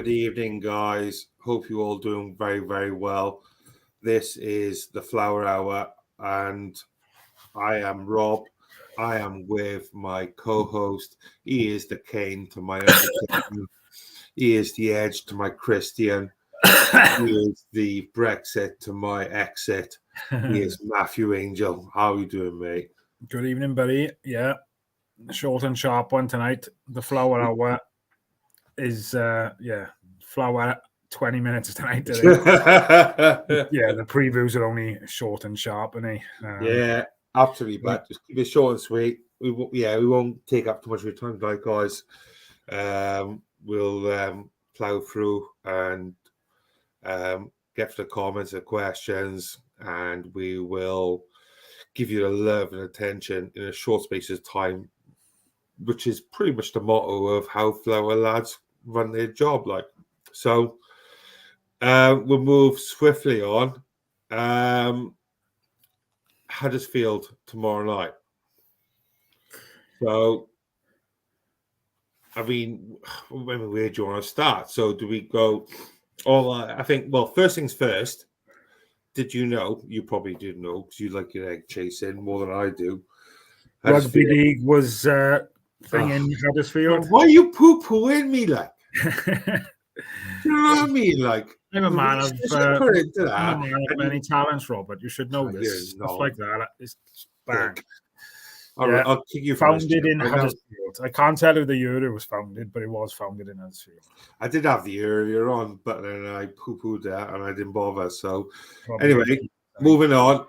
Good evening, guys. Hope you're all doing very, very well. This is the Flower Hour, and I am Rob. I am with my co-host. He is the Kane to my Undertaker. He is the Edge to my Christian. He is the Brexit to my exit. He is Matthew Angel. How are you doing, mate? Good evening, buddy. Yeah, short and sharp one tonight. The Flower Hour is, Flower 20 minutes tonight. Yeah, the previews are only short and sharp, aren't they? Yeah, absolutely. But just keep it short and sweet. We won't take up too much of your time, tonight, guys. We'll plow through and get to the comments and questions, and we will give you the love and attention in a short space of time, which is pretty much the motto of how Flower lads run their job. So we'll move swiftly on. Huddersfield tomorrow night. So, I mean, where do you want to start? So, do we go? I think. Well, first things first. Did you know? You probably did know because you like your egg chasing more than I do. Rugby league was thing in Huddersfield. Why are you poo-pooing me like? Do you know what I mean? Like, I'm a man of many talents, Robert. You should know this. Stuff like that. It's bang. I'll kick you. Founded in Huddersfield. I can't tell you the year it was founded, but it was founded in Huddersfield. I did have the earlier on, but then I poo-pooed that and I didn't bother. So anyway, moving on.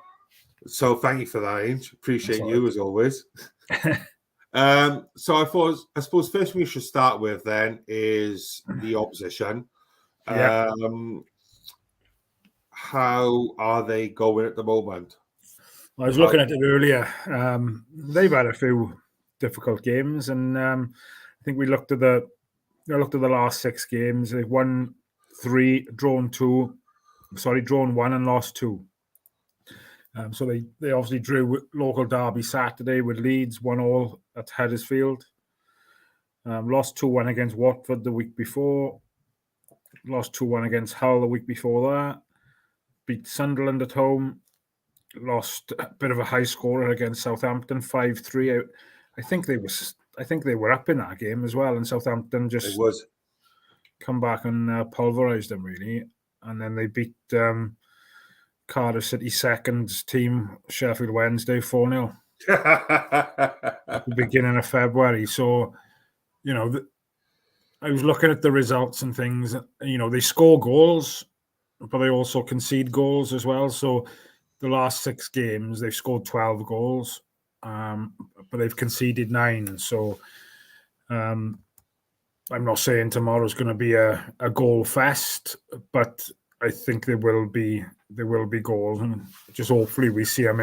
So thank you for that, Ange. Appreciate you as always. So I suppose first we should start with then is the opposition. How are they going at the moment? I was looking at it earlier. They've had a few difficult games, and I think we looked at the last 6 games. They've won 3, drawn 1, and lost 2. So they obviously drew local derby Saturday with Leeds, 1-1 at Huddersfield. Lost 2-1 against Watford the week before. Lost 2-1 against Hull the week before that. Beat Sunderland at home. Lost a bit of a high scorer against Southampton, 5-3. I think they were up in that game as well, and Southampton just come back and pulverised them really. And then they beat Cardiff City second team, Sheffield Wednesday, 4-0 at the beginning of February. So, I was looking at the results and things. They score goals, but they also concede goals as well. So the last 6 games, they've scored 12 goals, but they've conceded 9. So I'm not saying tomorrow's going to be a goal fest, but I think there will be goals, and just hopefully we see them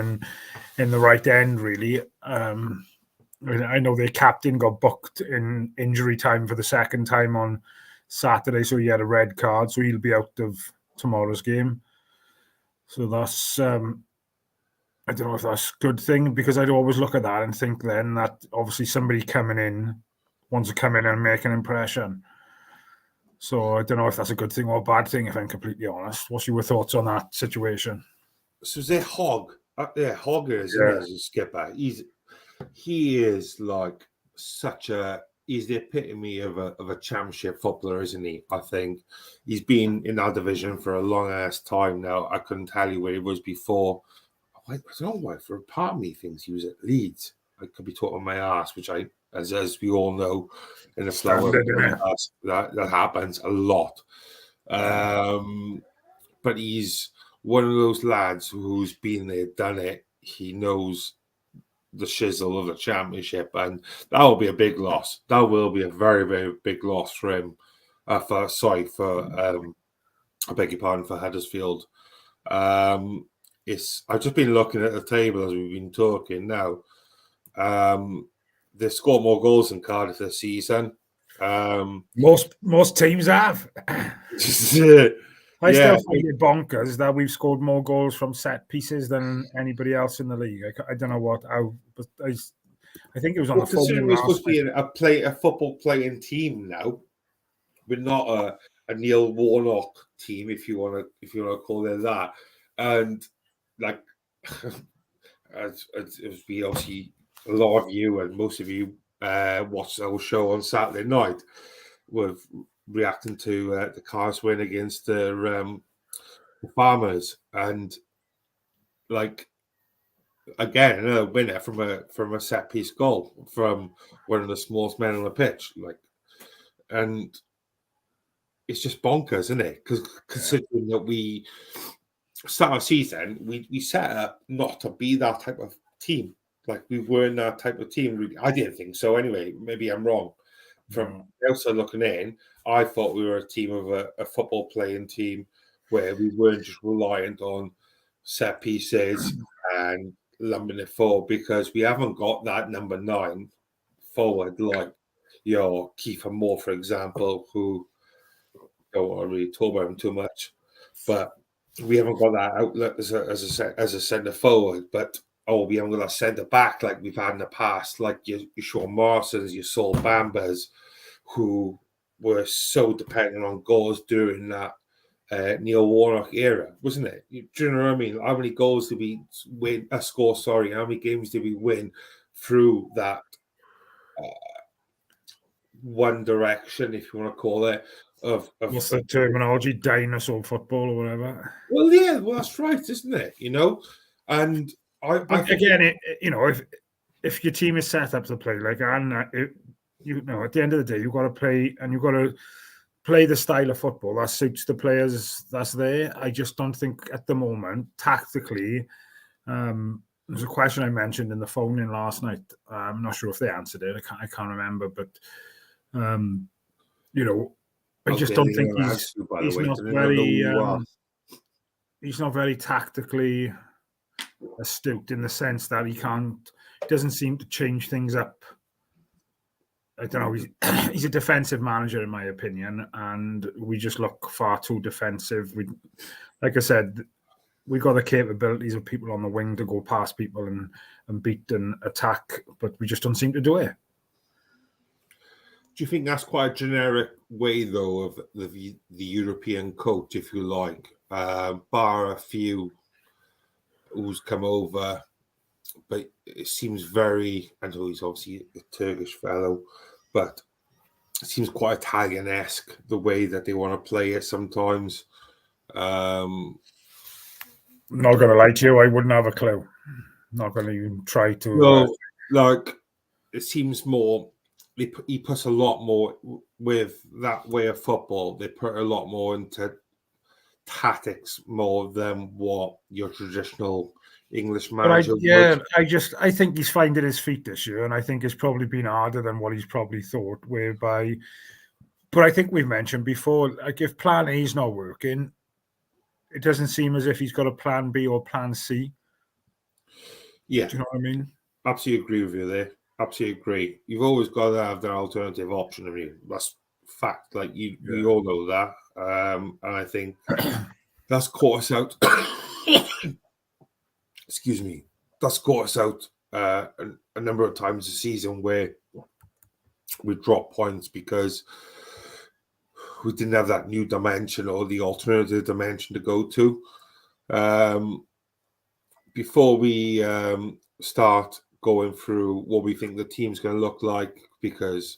in the right end. Really, I know their captain got booked in injury time for the second time on Saturday, so he had a red card, so he'll be out of tomorrow's game. So that's I don't know if that's a good thing, because I'd always look at that and think then that obviously somebody coming in wants to come in and make an impression. So I don't know if that's a good thing or a bad thing, if I'm completely honest. What's your thoughts on that situation? So is it Hogg? Hogg is a skipper. He is like he's the epitome of a championship footballer, isn't he? I think he's been in that division for a long ass time now. I couldn't tell you where he was before. I don't know why. For a part of me thinks he was at Leeds. I could be talking my ass, which as we all know, in the Flower, that happens a lot. But he's one of those lads who's been there, done it. He knows the shizzle of the championship, and that will be a big loss. That will be a very, very big loss for him. I beg your pardon, for Huddersfield. I've just been looking at the table as we've been talking now. They've scored more goals than Cardiff this season. Most teams have. I still find it bonkers that we've scored more goals from set pieces than anybody else in the league. I don't know but I think it was on the phone. We're supposed to be a football playing team now. We're not Neil Warnock team, if you want to call it that, and like as we obviously a lot of you and most of you watched our show on Saturday night, were reacting to the Cardiff win against the Farmers, and like again another winner from a set piece goal from one of the smallest men on the pitch, like, and it's just bonkers, isn't it? Because considering that we start our season, we set up not to be that type of team. Like, we weren't that type of team. I didn't think so anyway. Maybe I'm wrong. From outside looking in, I thought we were a team of a football playing team where we weren't just reliant on set pieces and lumbering it forward, because we haven't got that number 9 forward like your Kiefer Moore, for example, who don't want to really talk about him too much, but we haven't got that outlet as a centre forward. But we haven't got that centre back like we've had in the past, like your Sean Marsons, your Saul Bambas, who were so dependent on goals during that Neil Warnock era, wasn't it? Do you know what I mean? How many goals did we win? How many games did we win through that one direction, if you want to call it? Of what's the terminology? Dinosaur football or whatever. Well, yeah, that's right, isn't it? And I again, if your team is set up to play like, and at the end of the day, you've got to play, and you've got to play the style of football that suits the players that's there. I just don't think at the moment, tactically, there's a question I mentioned in the phone in last night. I'm not sure if they answered it. I can't remember, but I just don't think he's not very tactically astute, in the sense that he doesn't seem to change things up. I don't know. He's a defensive manager, in my opinion, and we just look far too defensive. Like I said, we got the capabilities of people on the wing to go past people and beat and attack, but we just don't seem to do it. Do you think that's quite a generic way, though, of the European coach, if you like, bar a few who's come over? But it seems very, I know he's obviously a Turkish fellow, but it seems quite Italian-esque, the way that they want to play it sometimes. I'm not going to lie to you, I wouldn't have a clue. Not going to even try to. No, it seems more. He puts a lot more with that way of football. They put a lot more into tactics more than what your traditional English manager would. I think he's finding his feet this year, and I think it's probably been harder than what he's probably thought. But I think we've mentioned before, like, if Plan A is not working, it doesn't seem as if he's got a Plan B or Plan C. Yeah, do you know what I mean? Absolutely agree with you there. Absolutely agree. You've always got to have the alternative option. I mean, that's fact. Like, we all know that. And I think that's caught us out. Excuse me. That's caught us out a number of times this season, where we dropped points because we didn't have that new dimension or the alternative dimension to go to. Before we start going through what we think the team's going to look like, because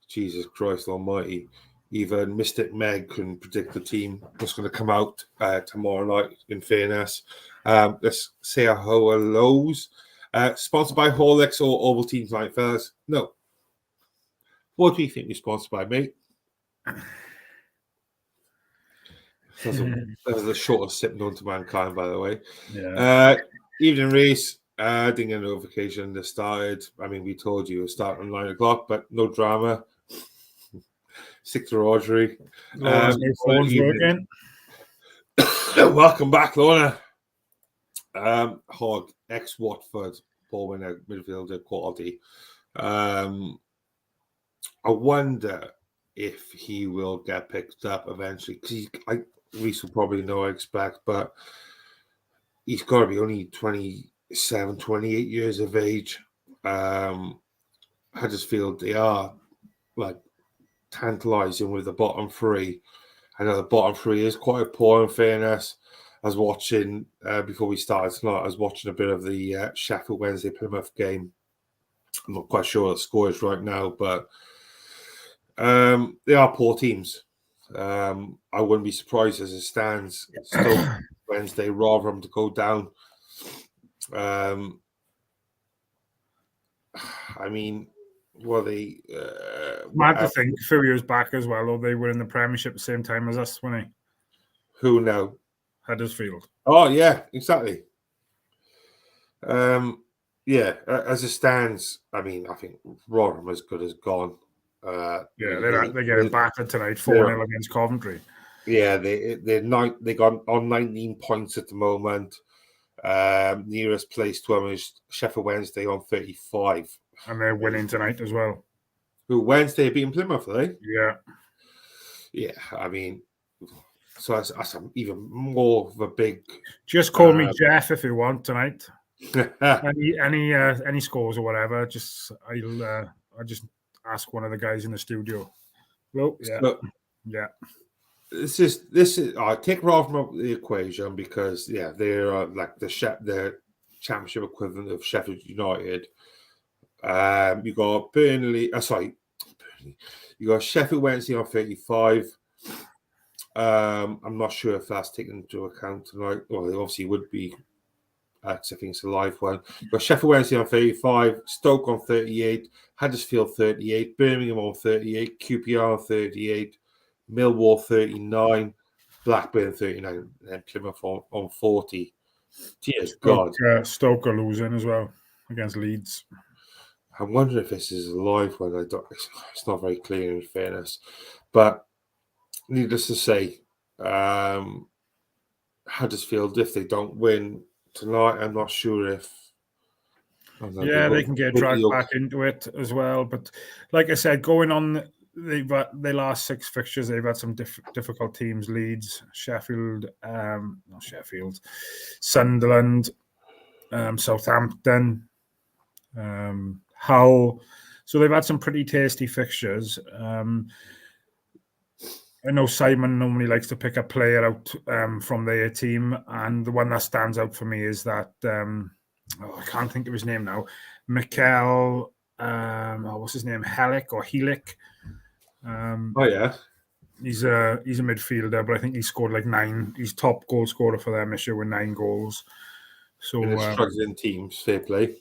Jesus Christ almighty, even Mystic Meg can predict the team that's going to come out tomorrow night, in fairness. Let's say our hellos. Sponsored by Horlicks or Ovaltine tonight, fellas? No. What do you think we're sponsored by, mate? That was the shortest sip known to mankind, by the way. Yeah. Evening race. Didn't get a notification that started. I mean, we told you it was starting at 9 o'clock, but no drama. Stick to Rhodri. Welcome back, Lorna. Hogg, ex-Watford, ball winner, midfielder quality. I wonder if he will get picked up eventually, because Reece will probably know, I expect, but he's got to be only 27, 28 years of age. Huddersfield, they are like tantalising with the bottom three. I know the bottom three is quite poor, in fairness. I was watching, before we started tonight, I was watching a bit of the Sheffield Wednesday Plymouth game. I'm not quite sure what the score is right now, but they are poor teams. I wouldn't be surprised as it stands. Stoke Wednesday, rather them to go down. I mean, well, they. Mad to think a few years back as well, or they were in the Premiership at the same time as us, weren't they? Who now? Huddersfield. Oh, yeah, exactly. Yeah, as it stands, I mean, I think Rotherham as good as gone. Yeah, they're getting battered tonight, 4-0 against Coventry. Yeah, they got on 19 points at the moment. Nearest place to them is Sheffield Wednesday on 35. And they're winning tonight as well. Who, Wednesday beating Plymouth, are they? Yeah. Yeah, I mean, so that's even more of a big... Just call me Jeff if you want tonight. any scores or whatever, I'll just ask one of the guys in the studio. Well, yeah. So, yeah. This is I take Rotherham out of the equation because they're like the championship equivalent of Sheffield United. You got Burnley. You got Sheffield Wednesday on 35. I'm not sure if that's taken into account tonight. Well, it obviously would be. I think it's a live one. You got Sheffield Wednesday on 35, Stoke on 38, Huddersfield 38, Birmingham on 38, QPR on 38. Millwall 39, Blackburn 39, and Plymouth on 40. Dear God. Stoke are losing as well against Leeds. I'm wondering if this is a live one. It's not very clear, in fairness. But needless to say, Huddersfield, if they don't win tonight, I'm not sure if... they can get dragged back into it as well. But like I said, going on... Their last 6 fixtures, they've had some difficult teams: Leeds, Sheffield, Sunderland, Southampton, Hull. So they've had some pretty tasty fixtures. I know Simon normally likes to pick a player out from their team, and the one that stands out for me is that I can't think of his name now. Mikel, what's his name? Helic. He's a midfielder, but I think he scored like 9. He's top goal scorer for them this year with 9 goals. So struggling teams, fair play.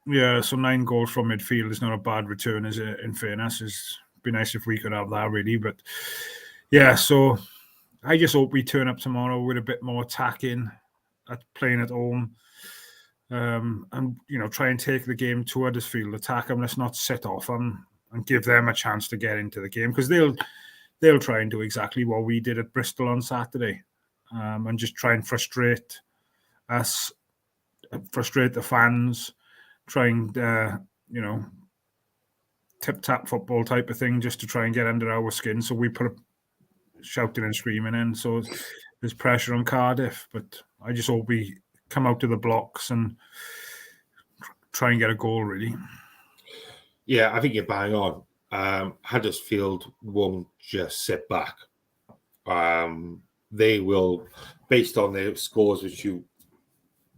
Yeah, so 9 goals from midfield is not a bad return, is it? In fairness, it'd be nice if we could have that, really. But yeah, so I just hope we turn up tomorrow with a bit more attacking, playing at home, and try and take the game to Huddersfield, attack them. Let's not sit off them and give them a chance to get into the game, because they'll try and do exactly what we did at Bristol on Saturday, and just try and frustrate us, frustrate the fans, try and tip-tap football type of thing, just to try and get under our skin. So we put shouting and screaming in. So there's pressure on Cardiff, but I just hope we come out to the blocks and try and get a goal, really. Yeah, I think you're bang on. Huddersfield won't just sit back. They will, based on their scores, which you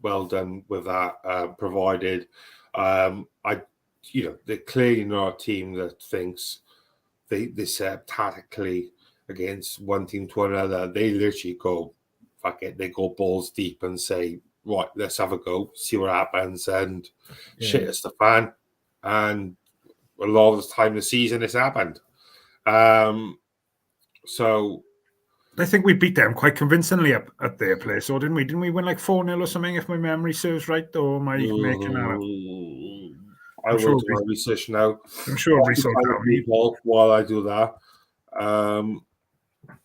well done with that, provided. They're clearly not a team that thinks they set up tactically against one team to another. They literally go, fuck it, they go balls deep and say, right, let's have a go, see what happens, and shit is the fan. And a lot of the time this season it's happened. So I think we beat them quite convincingly at their place, or didn't we? Didn't we win like 4-0 or something, if my memory serves right? Or am I making that up? I will do my research now. I'm sure we saw that while I do that.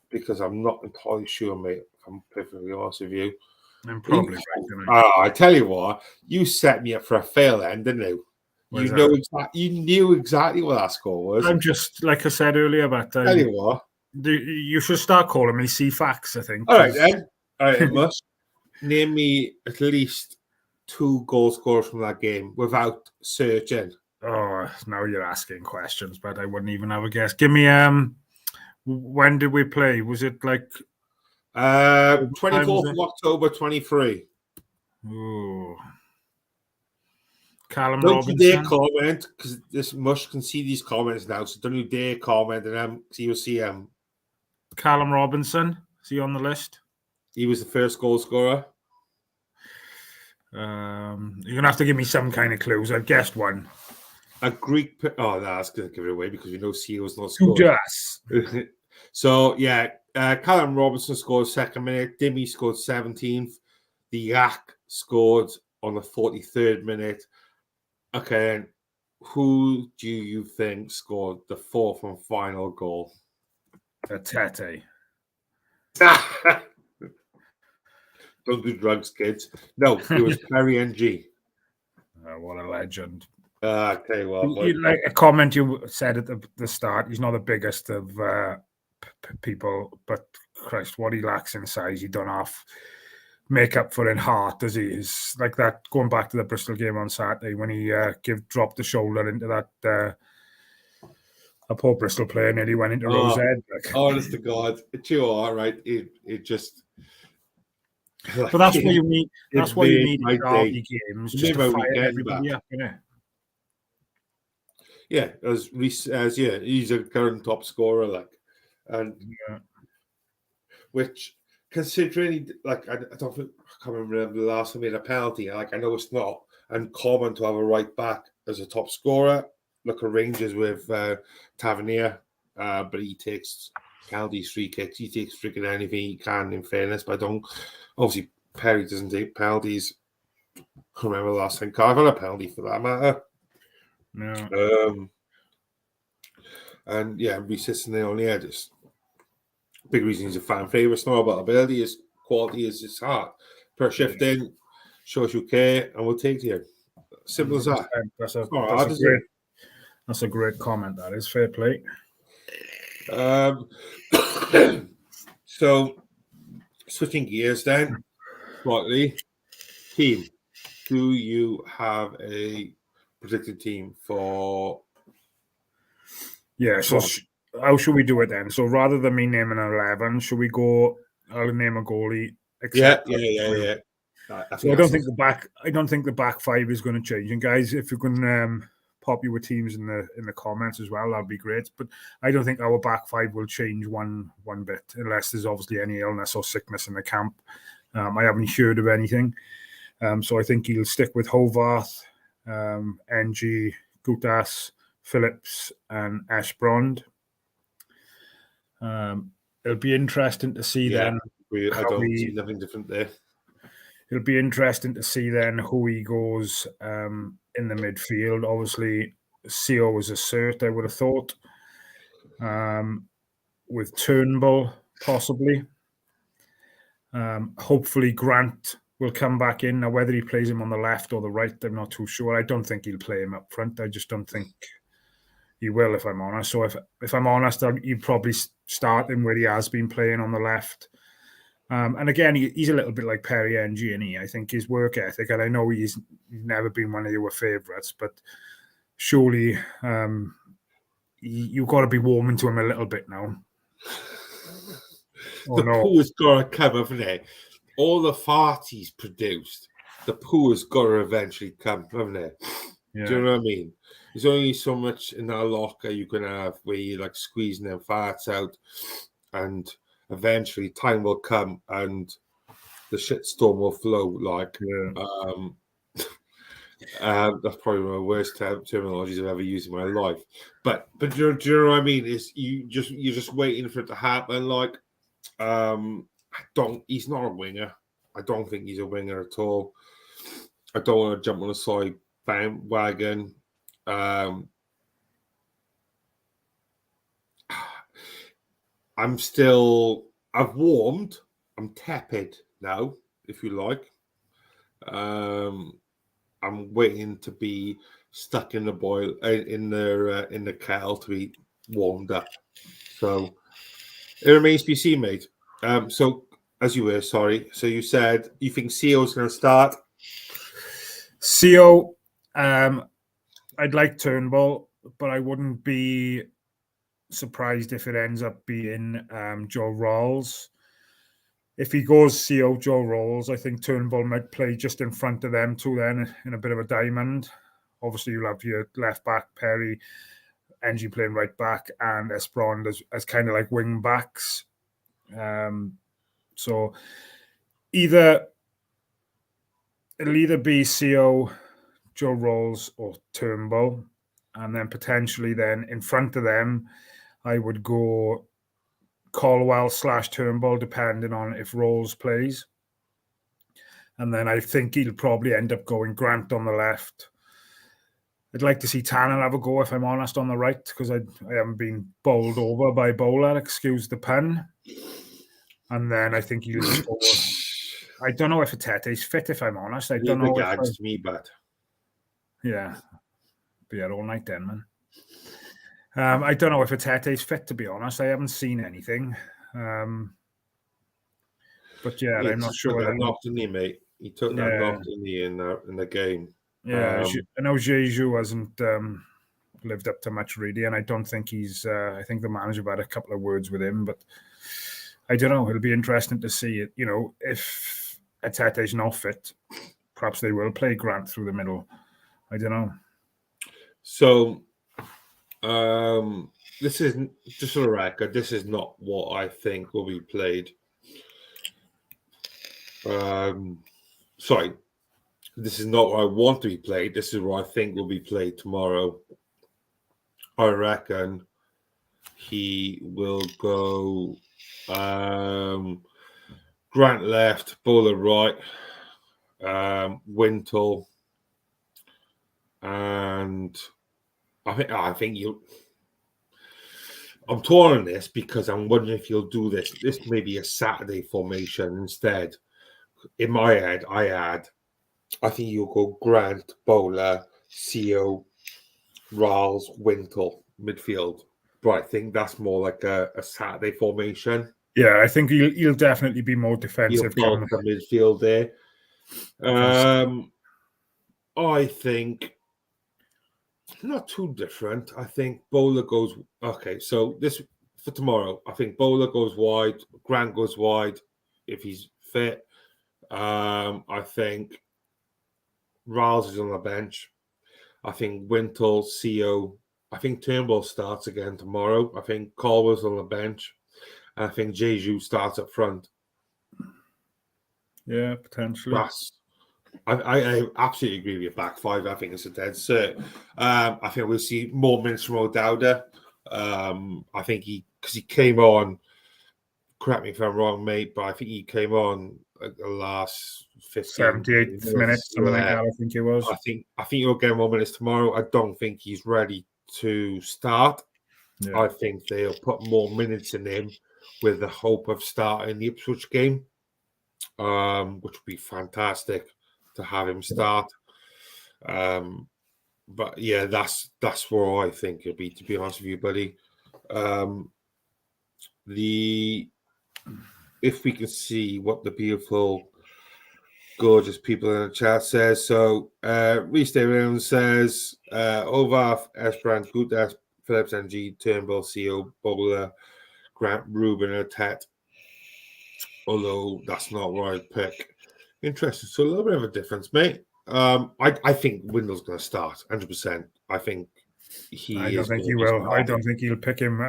Because I'm not entirely sure, mate, if I'm perfectly honest with you. I'm probably right. I tell you what, you set me up for a fail then, didn't you? You knew exactly what that score was. I'm just, like I said earlier, but tell you what, you should start calling me C-Fax, I think. All right, then. All right, must name me at least 2 goal scorers from that game without searching. Oh, now you're asking questions, but I wouldn't even have a guess. Give me When did we play? Was it like 24th of October 23? Oh. Callum Don't Robinson. you dare comment, because this Mush can see these comments now, so don't you dare comment, and you'll see him. Callum Robinson, is he on the list? He was the first goal scorer. You're gonna have to give me some kind of clues. I've guessed one. A Greek. Oh, no, that's gonna give it away because we know Seal's not scored. So yeah, Callum Robinson scored 2nd minute. Dimmy scored 17th. The Yak scored on the 43rd minute. Okay, and who do you think scored the 4th and final goal? Tete. Don't do drugs, kids. No, it was Perry NG. What a legend. I tell you what. Like a comment you said at the start, he's not the biggest of people, but Christ, what he lacks in size, he don't half make up for in heart, does he? He's like that, going back to the Bristol game on Saturday when he dropped the shoulder into that a poor Bristol player nearly went into Rose head. Like. Honest to God, it's you all right. It just. But that's what you need. That's what you need in derby games, just to fire everybody up, innit? Yeah, as he's a current top scorer, like, and which, considering like I can't remember the last time he had a penalty. Like, I know it's not uncommon to have a right back as a top scorer. Look at Rangers with Tavernier, but he takes penalties, free kicks. He takes freaking anything he can. In fairness, but I don't. Obviously, Perry doesn't take penalties. I remember the last time Cardiff had a penalty for that matter. No. And yeah, Reese in there on the edges. Big reason he's a fan favourite. It's not about ability, his quality is his heart. Per shift in, shows you care, and we'll take you. Simple as that. That's a great comment. That is fair play. So, switching gears then, slightly. Team, do you have a predicted team for? Yeah, so how should we do it then? So rather than me naming an 11, should we go? I'll name a goalie. Yeah. So I don't think the back five is going to change. And guys, if you can pop your teams in the comments as well, that'd be great. But I don't think our back five will change one bit, unless there's obviously any illness or sickness in the camp. I haven't heard of anything. So I think he'll stick with Hovarth, NG, Gutas, Phillips, and Ashbrand. It'll be interesting to see then. I don't see nothing different there. It'll be interesting to see then who he goes in the midfield. Obviously, CO was a cert, I would have thought. With Turnbull, possibly. Hopefully, Grant will come back in. Now, whether he plays him on the left or the right, I'm not too sure. I don't think he'll play him up front. I just don't think he will, if I'm honest. So if I'm honest, you'd probably start him where he has been playing on the left. And again, he's a little bit like Perry NG, and I think his work ethic, and I know he's never been one of your favourites, but surely you've got to be warming to him a little bit now. The poo's got to come, haven't it? All the farts he's produced, the poo's got to eventually come, haven't it? Yeah. Do you know what I mean? There's only so much in that locker you can have where you're like squeezing them farts out, and eventually time will come and the shitstorm will flow. Like, that's probably one of the worst terminologies I've ever used in my life. But do you know what I mean? Is you're just waiting for it to happen. Like, he's not a winger. I don't think he's a winger at all. I don't want to jump on a side bandwagon. I've warmed. I'm tepid now, if you like. I'm waiting to be stuck in the boil in the kettle to be warmed up. So it remains to be seen, mate. So as you were, sorry. So you said you think CO's going to start? CO, I'd like Turnbull, but I wouldn't be surprised if it ends up being Joe Rawls. If he goes CO Joe Rawls, I think Turnbull might play just in front of them two then in a bit of a diamond. Obviously, you'll have your left back, Perry, Ng playing right back, and Esperon as kind of like wing backs. So it'll either be CO, Joe Rawls, or Turnbull. And then potentially then in front of them, I would go Colwell / Turnbull, depending on if Rawls plays. And then I think he'll probably end up going Grant on the left. I'd like to see Tanner have a go, if I'm honest, on the right, because I haven't been bowled over by Bowler, excuse the pun. And then I think he'll score. I don't know if Atete's fit, if I'm honest. I don't know. Against me, but yeah. Be here all night then, man. I don't know if Atete's fit, to be honest. I haven't seen anything. But yeah, I'm not sure. That knocked in the mate. He took that knocked in the game. Yeah, I know Jeju hasn't lived up to much really, and I don't think he's. I think the manager had a couple of words with him, but I don't know. It'll be interesting to see it. You know, if Atete's not fit, perhaps they will play Grant through the middle. I don't know. So, this is just for the record. This is not what I think will be played. Sorry, this is not what I want to be played. This is what I think will be played tomorrow. I reckon he will go Grant left, Bowler right, Wintle, and I think you. I'm torn on this because I'm wondering if you'll do this. This may be a Saturday formation instead. In my head, I think you'll go Grant, Bowler, CO, Rawls, Wintle, midfield. But I think that's more like a Saturday formation. Yeah, I think he'll definitely be more defensive. He'll the midfield there. I think not too different. I think Bowler goes... Okay, so this for tomorrow. I think Bowler goes wide. Grant goes wide if he's fit. I think Rawls is on the bench. I think Wintle, CO. I think Turnbull starts again tomorrow. I think Colwell's on the bench. I think Jeju starts up front. Yeah, potentially. I absolutely agree with your back five. I think it's a dead cert. I think we'll see more minutes from O'Dowda. I think because he came on, correct me if I'm wrong, mate, but I think he came on like the last 78 minutes, something like that, I think it was. I think he'll get more minutes tomorrow. I don't think he's ready to start. Yeah. I think they'll put more minutes in him with the hope of starting the Ipswich game, which would be fantastic to have him start. But yeah, that's where I think it'll be, to be honest with you, buddy. If we can see what the beautiful, gorgeous people in the chat says. So Reese David says Ovath, Esperant, Gutas, Phillips, NG, Turnbull, CO, Bowler, Grant, Ruben, and Tet. Although that's not what I'd pick. Interesting. So a little bit of a difference, mate. I think Windle's going to start 100%. I think I don't think he will. I don't think he'll pick him.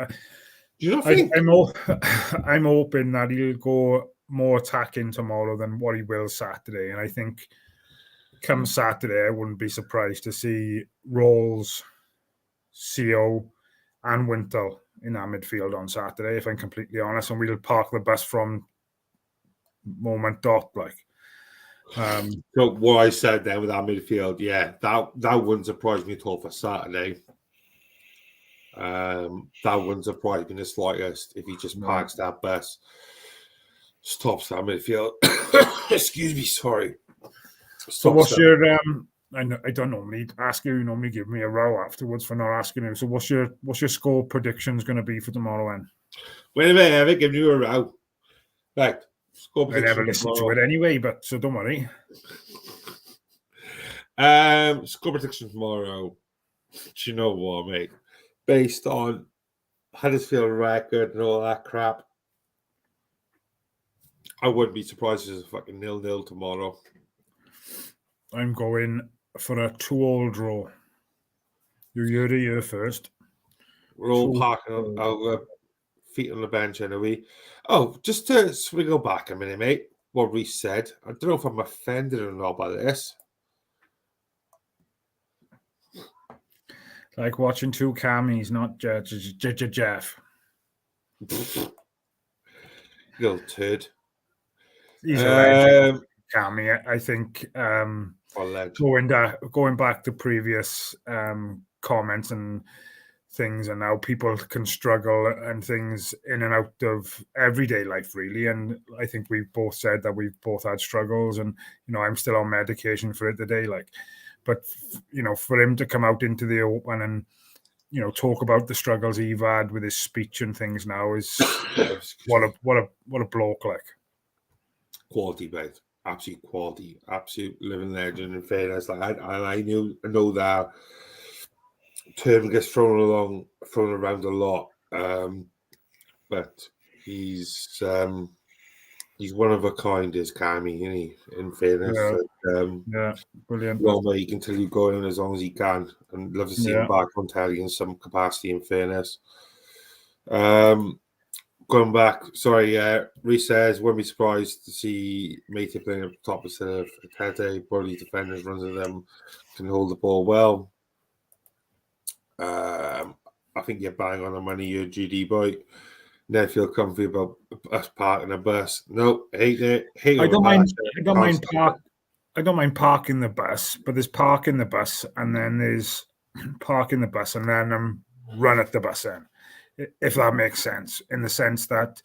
You don't think? I'm hoping that he'll go more attacking tomorrow than what he will Saturday. And I think come Saturday, I wouldn't be surprised to see Rawls, CO, and Wintle in our midfield on Saturday, if I'm completely honest. And we'll park the bus from moment dot, like. So what I said then with our midfield, yeah, that wouldn't surprise me at all for Saturday. That wouldn't surprise me the slightest if he just parks that bus, stops that midfield. Excuse me, sorry. So what's your I don't normally ask you normally give me a row afterwards for not asking you. So what's your score predictions going to be for tomorrow then? Wait a minute, I haven't given you a row. Right. I never listen to it anyway, but so don't worry. Score prediction tomorrow. Do you know what, mate? Based on Huddersfield record and all that crap. I wouldn't be surprised if it's a fucking 0-0 tomorrow. I'm going for a 2-2 draw. You heard it here first. We're all parking our feet on the bench, anyway. Oh, just to swing back a minute, mate. What Reece said. I don't know if I'm offended or not by this. Like watching two Cammies, not Jeff. Little turd. He's a legend, Cammy. I think going back to previous comments and things, and how people can struggle and things in and out of everyday life, really. And I think we've both said that we've both had struggles, and I'm still on medication for it today. But for him to come out into the open and talk about the struggles he's had with his speech and things now is what a bloke, like. Quality, mate. Absolute quality. Absolute living legend. In fairness, I know that term gets thrown around a lot, but he's one of a kind, is Cammy, isn't he? In fairness, yeah, brilliant. Well, he can tell you going as long as he can, and love to see him back on telly in some capacity. In fairness, going back, sorry, Reece says, wouldn't be surprised to see Matey playing at the top instead of Tete. Burley defenders, runs of them, can hold the ball well. I think you're bang on the money, you GD boy. Never feel comfy about us parking a bus. No, hate it. I don't mind parking the bus, but there's parking the bus, and then there's parking the bus, and then run at the bus end. If that makes sense, in the sense that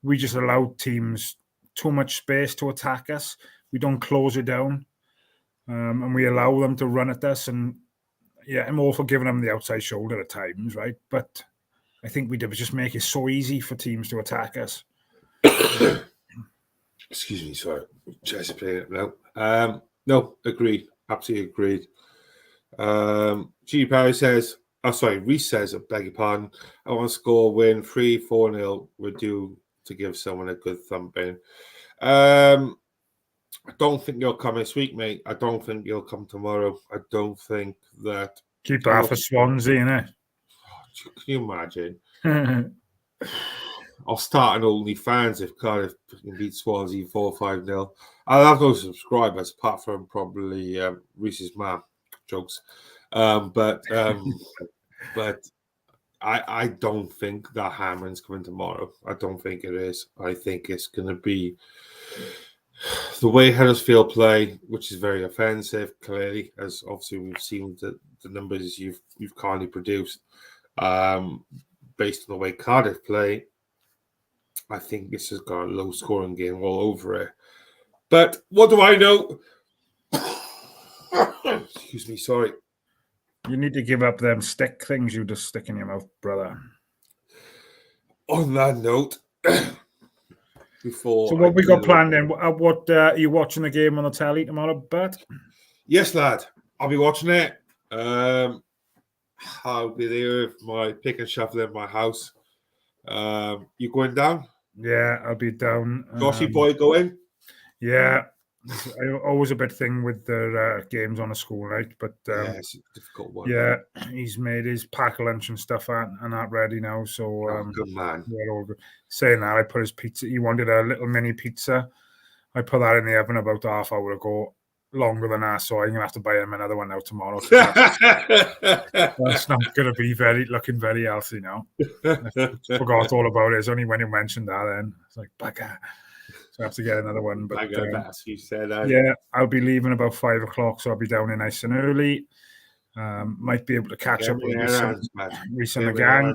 we just allow teams too much space to attack us. We don't close it down, and we allow them to run at us. And yeah, I'm all for giving them the outside shoulder at times, right? But I think we did just make it so easy for teams to attack us. Excuse me, sorry. Just playing it now. No, agreed. Absolutely agreed. G. Parry says, Reece says, I beg your pardon, I want to score, win 3-4-0. We're due to give someone a good thumping. I don't think you'll come this week, mate. I don't think you'll come tomorrow. I don't think that. Keep that for Swansea, innit? Can you imagine? I'll start an OnlyFans if Cardiff beat Swansea 4-5-0. I'll have no subscribers apart from probably Reece's mum. Jokes. But I don't think that Hammond's coming tomorrow. I don't think it is. I think it's going to be the way Huddersfield play, which is very offensive, clearly, as obviously we've seen the numbers you've kindly produced. Based on the way Cardiff play, I think this has got a low-scoring game all over it. But what do I know? Excuse me, sorry. You need to give up them stick things you just stick in your mouth, brother. On that note, so what we got planned then? What are you watching the game on the telly tomorrow, Bert? Yes, lad. I'll be watching it. I'll be there with my pick and shovel in my house. You going down? Yeah, I'll be down. Joshy boy going? Yeah. Always a bit thing with the games on a school night, but yeah, it's a difficult one. Yeah, he's made his pack lunch and stuff and that ready now. So good man. We're all good. Saying that, I put his pizza. He wanted a little mini pizza. I put that in the oven about half hour ago. Longer than that, so I'm gonna have to buy him another one now tomorrow. That's not gonna be looking very healthy now. I forgot all about it. It's only when you mentioned that then it's like bugger. So I have to get another one. But you said, yeah, I'll be leaving about 5 o'clock, so I'll be down in nice and early. Might be able to catch up with Reece and the gang.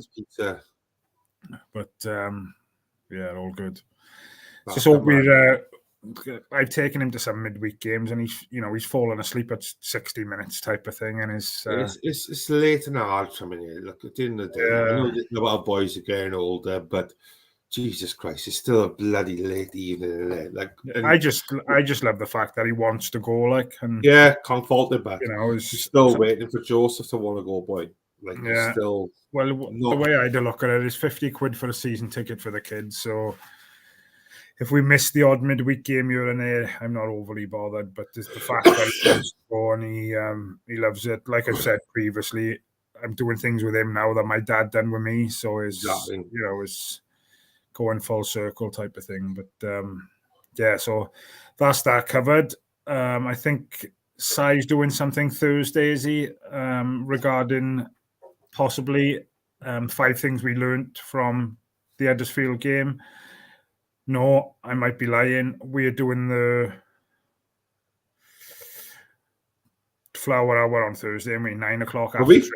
But yeah, all good. So we're. I've taken him to some midweek games, and he's fallen asleep at 60 minutes type of thing. And it's late and hard coming here. Look, at the end of the day, I know that a lot of boys are getting older, but Jesus Christ, it's still a bloody late evening. I just love the fact that he wants to go. And can't fault it back. He's still waiting for Joseph to want to go, boy. Like, Yeah. still. Well, the way I look at it is 50 quid for a season ticket for the kids. So if we miss the odd midweek game here and there, I'm not overly bothered. But it's the fact that he wants to go and he loves it. Like I've said previously, I'm doing things with him now that my dad done with me. So it's it's going full circle type of thing. But yeah, so that's that covered. I think Sai's doing something Thursday, is he? Regarding possibly 5 things we learnt from the Huddersfield game. No, I might be lying. We're doing the flower hour on Thursday, and we 9 o'clock after training.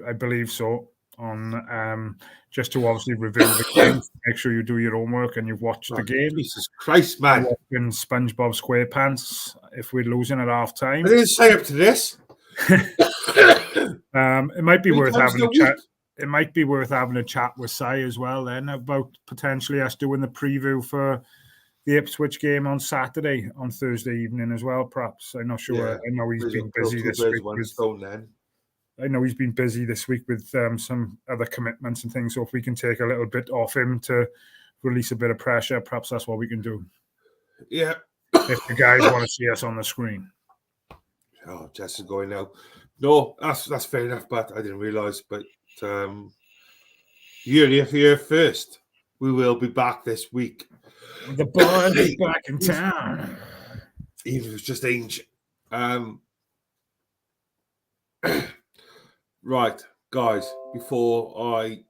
I believe so. On just to obviously review the game, make sure you do your homework and you've watched the game. Jesus Christ, man! Watching SpongeBob SquarePants if we're losing at half time. I didn't sign up to this. It might be worth having a chat. It might be worth having a chat with Sai as well then about potentially us doing the preview for the Ipswich game on Saturday, on Thursday evening as well, perhaps. I'm not sure. Yeah. I know he's been busy this week. I know he's been busy this week with some other commitments and things. So if we can take a little bit off him to release a bit of pressure, perhaps that's what we can do. Yeah. If the guys want to see us on the screen. Oh, Jess is going now. No, that's fair enough, but I didn't realise. But you're here first. We will be back this week. The boys are back in town. Even if it's just ancient. Right, guys, before I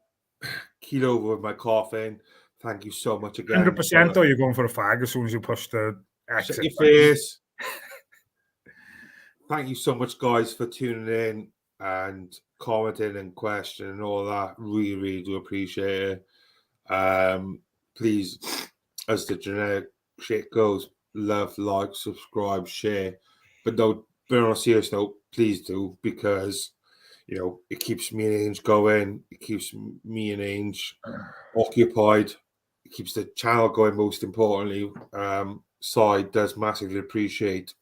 keel over with my coughing, thank you so much again. 100%, or you're going for a fag as soon as you push the exit. Shut your face. Thank you so much, guys, for tuning in and commenting and questioning and all that. Really, really do appreciate it. Please, as the generic shit goes, love, like, subscribe, share. But on a serious note, please do, because it keeps me and Ange going. It keeps me and Ange occupied. It keeps the channel going, most importantly. Sai does massively appreciate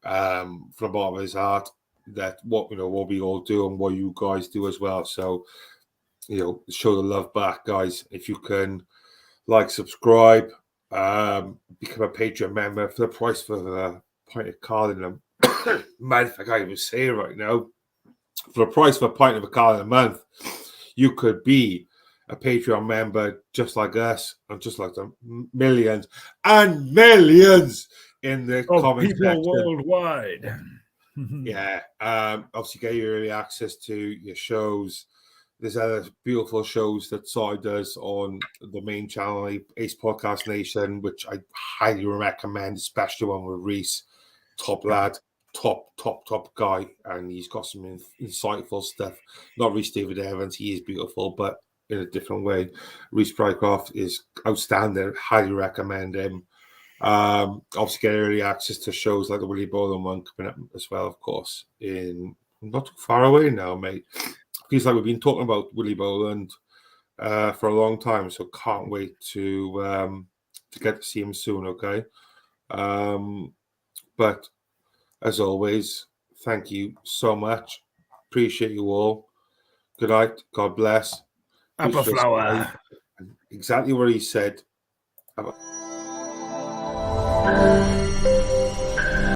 from the bottom of his heart that what we all do and what you guys do as well. So, show the love back, guys. If you can like, subscribe, become a Patreon member for the price for a pint of Cardiff. Man, I can't even say it right now. For the price of a pint of a Cardiff a month, you could be a Patreon member just like us, and just like the millions and millions in the comment section worldwide. Yeah, obviously get your early access to your shows. There's other beautiful shows that Sai does on the main channel, Ace Podcast Nation, which I highly recommend, especially one with Reese. Top lad, top guy, and he's got some insightful stuff. Not Reese David Evans, he is beautiful, but in a different way. Reese Brycroft is outstanding. Highly recommend him. Obviously get early access to shows like the Willie Boland one coming up as well, of course, in not too far away now, mate. Feels like we've been talking about Willie Boland for a long time, so can't wait to get to see him soon, okay? But as always, thank you so much. Appreciate you all. Good night. God bless. Up a flower. Exactly what he said.